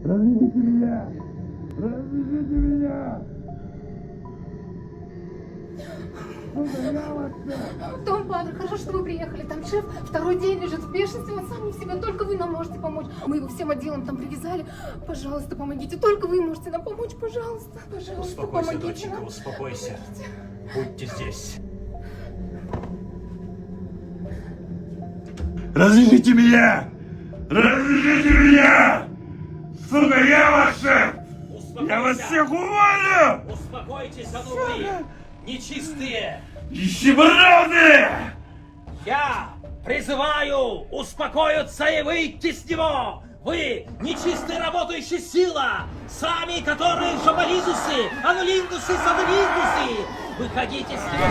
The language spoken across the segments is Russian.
Развяжите меня! Развяжите меня! Дон Падре, хорошо, что вы приехали. Там шеф второй день лежит в бешенстве, он сам не в себе. Только вы нам можете помочь. Мы его всем отделом там привязали. Пожалуйста, помогите. Только вы можете нам помочь, пожалуйста. Пожалуйста, Успокойся, помогите доченька, нам. успокойся. Будьте здесь. Развяжите меня! Развяжите меня! Сука, я ваш шеф! Я вас всех уволю! Успокойтесь, а ну вы, нечистые! Нищеброды! Я призываю успокоиться и выйти с него! Вы, нечистая работающая сила, сами которые шабализусы, анулиндусы, садовиндусы! Выходите с него!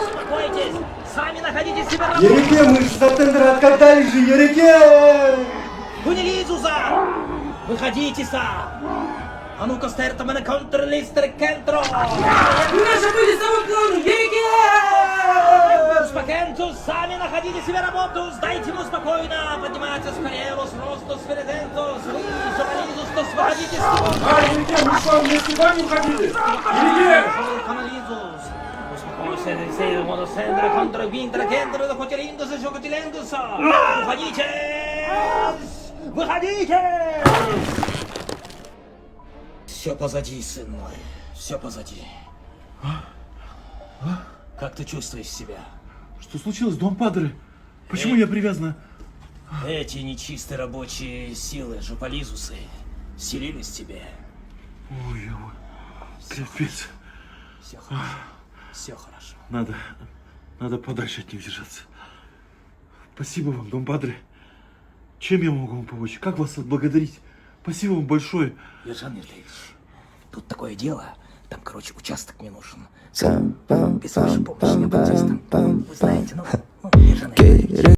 Успокойтесь! Сами находите себе работу! Ереке, мы же за тендер отказались же, Ереке! Гунилизуза! Выходите сам! А ну-ка, стерта мене контрлистер кентро! Мы забыли саму плану, Ереке! Успокойтесь, сами находите себе работу! Сдайте ему спокойно! Поднимайтесь скорее, los rostos ferventos! Вы, журнализус, выходите с него! Ереке, мы что, вместе с вами уходили? Ереке! Канализус! Успокойся, десей, моносендра, контра, винтра, кентра, хотелиндуса, шокотелендуса! Выходите! Выходите! Все позади, сын мой, все позади. Как ты чувствуешь себя? Что случилось, Дон Падре? Почему я привязана? Эти нечистые рабочие силы, жуполизусы, селились в тебе. Ой, капец. Все хорошо, все хорошо. Надо подальше от них держаться. Спасибо вам, Дон Падре. Чем я могу вам помочь? Как вас отблагодарить? Спасибо вам большое. Ержан Ильич, тут такое дело, там, короче, участок мне нужен. Без вашей помощи не будет. Вы знаете, ну, Ержан Ильич.